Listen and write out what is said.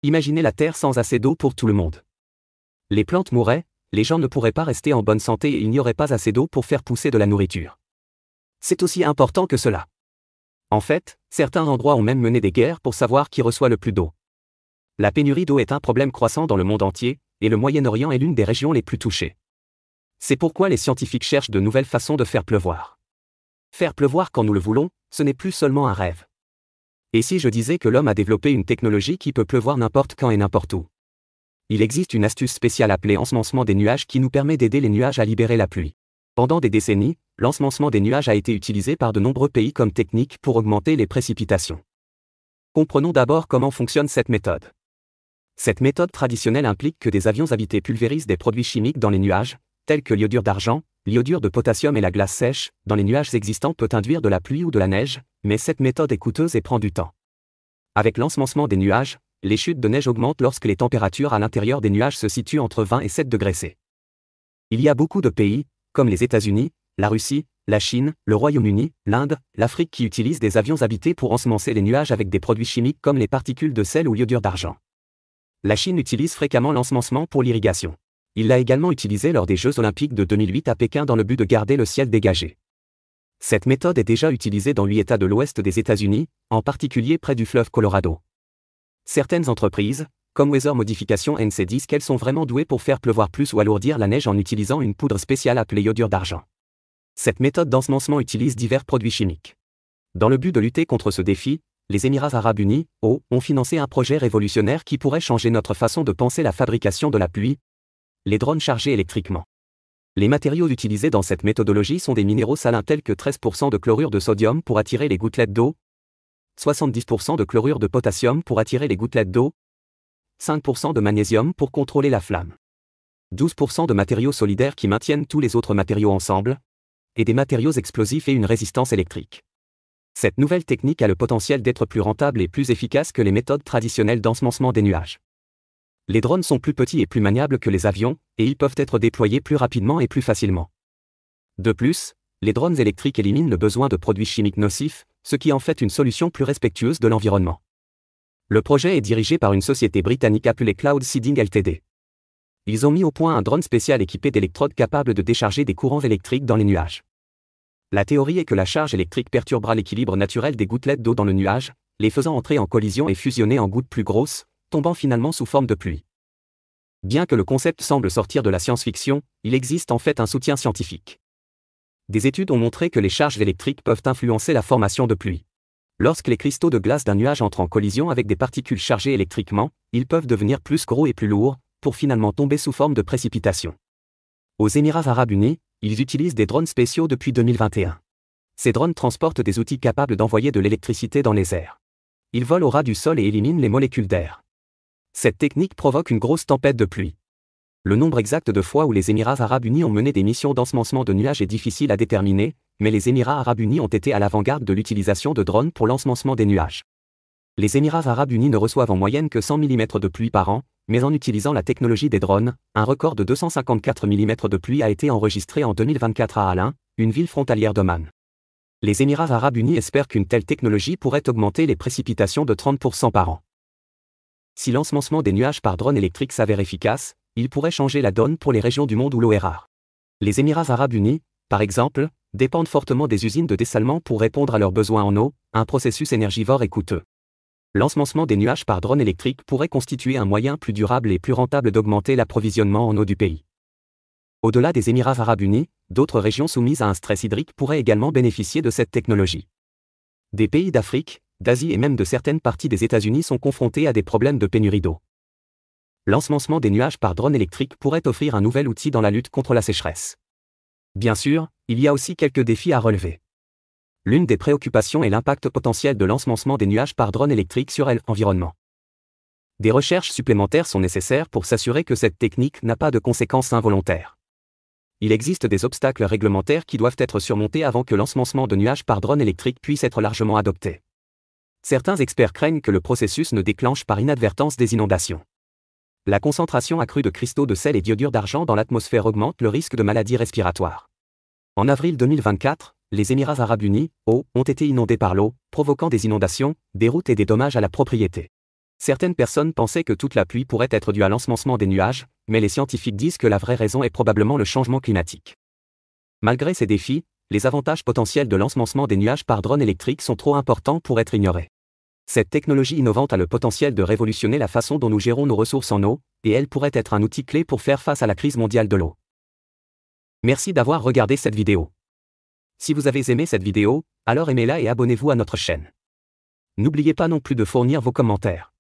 Imaginez la Terre sans assez d'eau pour tout le monde. Les plantes mourraient, les gens ne pourraient pas rester en bonne santé et il n'y aurait pas assez d'eau pour faire pousser de la nourriture. C'est aussi important que cela. En fait, certains endroits ont même mené des guerres pour savoir qui reçoit le plus d'eau. La pénurie d'eau est un problème croissant dans le monde entier, et le Moyen-Orient est l'une des régions les plus touchées. C'est pourquoi les scientifiques cherchent de nouvelles façons de faire pleuvoir. Faire pleuvoir quand nous le voulons, ce n'est plus seulement un rêve. Et si je disais que l'homme a développé une technologie qui peut pleuvoir n'importe quand et n'importe où? Il existe une astuce spéciale appelée ensemencement des nuages qui nous permet d'aider les nuages à libérer la pluie. Pendant des décennies, l'ensemencement des nuages a été utilisé par de nombreux pays comme technique pour augmenter les précipitations. Comprenons d'abord comment fonctionne cette méthode. Cette méthode traditionnelle implique que des avions habités pulvérisent des produits chimiques dans les nuages, tels que l'iodure d'argent, l'iodure de potassium et la glace sèche, dans les nuages existants peut induire de la pluie ou de la neige, mais cette méthode est coûteuse et prend du temps. Avec l'ensemencement des nuages, les chutes de neige augmentent lorsque les températures à l'intérieur des nuages se situent entre 20 et 7 degrés C. Il y a beaucoup de pays, comme les États-Unis, la Russie, la Chine, le Royaume-Uni, l'Inde, l'Afrique qui utilisent des avions habités pour ensemencer les nuages avec des produits chimiques comme les particules de sel ou l'iodure d'argent. La Chine utilise fréquemment l'ensemencement pour l'irrigation. Il l'a également utilisé lors des Jeux Olympiques de 2008 à Pékin dans le but de garder le ciel dégagé. Cette méthode est déjà utilisée dans 8 États de l'ouest des États-Unis, en particulier près du fleuve Colorado. Certaines entreprises, comme Weather Modification NC disent qu'elles sont vraiment douées pour faire pleuvoir plus ou alourdir la neige en utilisant une poudre spéciale appelée iodure d'argent. Cette méthode d'ensemencement utilise divers produits chimiques. Dans le but de lutter contre ce défi, les Émirats arabes unis, ont financé un projet révolutionnaire qui pourrait changer notre façon de penser la fabrication de la pluie, les drones chargés électriquement. Les matériaux utilisés dans cette méthodologie sont des minéraux salins tels que 13% de chlorure de sodium pour attirer les gouttelettes d'eau, 70% de chlorure de potassium pour attirer les gouttelettes d'eau, 5% de magnésium pour contrôler la flamme, 12% de matériaux solidaires qui maintiennent tous les autres matériaux ensemble, et des matériaux explosifs et une résistance électrique. Cette nouvelle technique a le potentiel d'être plus rentable et plus efficace que les méthodes traditionnelles d'ensemencement des nuages. Les drones sont plus petits et plus maniables que les avions, et ils peuvent être déployés plus rapidement et plus facilement. De plus, les drones électriques éliminent le besoin de produits chimiques nocifs, ce qui en fait une solution plus respectueuse de l'environnement. Le projet est dirigé par une société britannique appelée Cloud Seeding Ltd. Ils ont mis au point un drone spécial équipé d'électrodes capables de décharger des courants électriques dans les nuages. La théorie est que la charge électrique perturbera l'équilibre naturel des gouttelettes d'eau dans le nuage, les faisant entrer en collision et fusionner en gouttes plus grosses, tombant finalement sous forme de pluie. Bien que le concept semble sortir de la science-fiction, il existe en fait un soutien scientifique. Des études ont montré que les charges électriques peuvent influencer la formation de pluie. Lorsque les cristaux de glace d'un nuage entrent en collision avec des particules chargées électriquement, ils peuvent devenir plus gros et plus lourds, pour finalement tomber sous forme de précipitation. Aux Émirats arabes unis, ils utilisent des drones spéciaux depuis 2021. Ces drones transportent des outils capables d'envoyer de l'électricité dans les airs. Ils volent au ras du sol et éliminent les molécules d'air. Cette technique provoque une grosse tempête de pluie. Le nombre exact de fois où les Émirats arabes unis ont mené des missions d'ensemencement de nuages est difficile à déterminer, mais les Émirats arabes unis ont été à l'avant-garde de l'utilisation de drones pour l'ensemencement des nuages. Les Émirats arabes unis ne reçoivent en moyenne que 100 mm de pluie par an, mais en utilisant la technologie des drones, un record de 254 mm de pluie a été enregistré en 2024 à Al Ain, une ville frontalière d'Oman. Les Émirats arabes unis espèrent qu'une telle technologie pourrait augmenter les précipitations de 30% par an. Si l'ensemencement des nuages par drone électrique s'avère efficace, il pourrait changer la donne pour les régions du monde où l'eau est rare. Les Émirats arabes unis, par exemple, dépendent fortement des usines de dessalement pour répondre à leurs besoins en eau, un processus énergivore et coûteux. L'ensemencement des nuages par drone électrique pourrait constituer un moyen plus durable et plus rentable d'augmenter l'approvisionnement en eau du pays. Au-delà des Émirats arabes unis, d'autres régions soumises à un stress hydrique pourraient également bénéficier de cette technologie. Des pays d'Afrique, d'Asie et même de certaines parties des États-Unis sont confrontés à des problèmes de pénurie d'eau. L'ensemencement des nuages par drone électrique pourrait offrir un nouvel outil dans la lutte contre la sécheresse. Bien sûr, il y a aussi quelques défis à relever. L'une des préoccupations est l'impact potentiel de l'ensemencement des nuages par drone électrique sur l'environnement. Des recherches supplémentaires sont nécessaires pour s'assurer que cette technique n'a pas de conséquences involontaires. Il existe des obstacles réglementaires qui doivent être surmontés avant que l'ensemencement de nuages par drone électrique puisse être largement adopté. Certains experts craignent que le processus ne déclenche par inadvertance des inondations. La concentration accrue de cristaux de sel et d'iodure d'argent dans l'atmosphère augmente le risque de maladies respiratoires. En avril 2024, les Émirats arabes unis, ont été inondés par l'eau, provoquant des inondations, des routes et des dommages à la propriété. Certaines personnes pensaient que toute la pluie pourrait être due à l'ensemencement des nuages, mais les scientifiques disent que la vraie raison est probablement le changement climatique. Malgré ces défis, les avantages potentiels de l'ensemencement des nuages par drone électrique sont trop importants pour être ignorés. Cette technologie innovante a le potentiel de révolutionner la façon dont nous gérons nos ressources en eau, et elle pourrait être un outil clé pour faire face à la crise mondiale de l'eau. Merci d'avoir regardé cette vidéo. Si vous avez aimé cette vidéo, alors aimez-la et abonnez-vous à notre chaîne. N'oubliez pas non plus de fournir vos commentaires.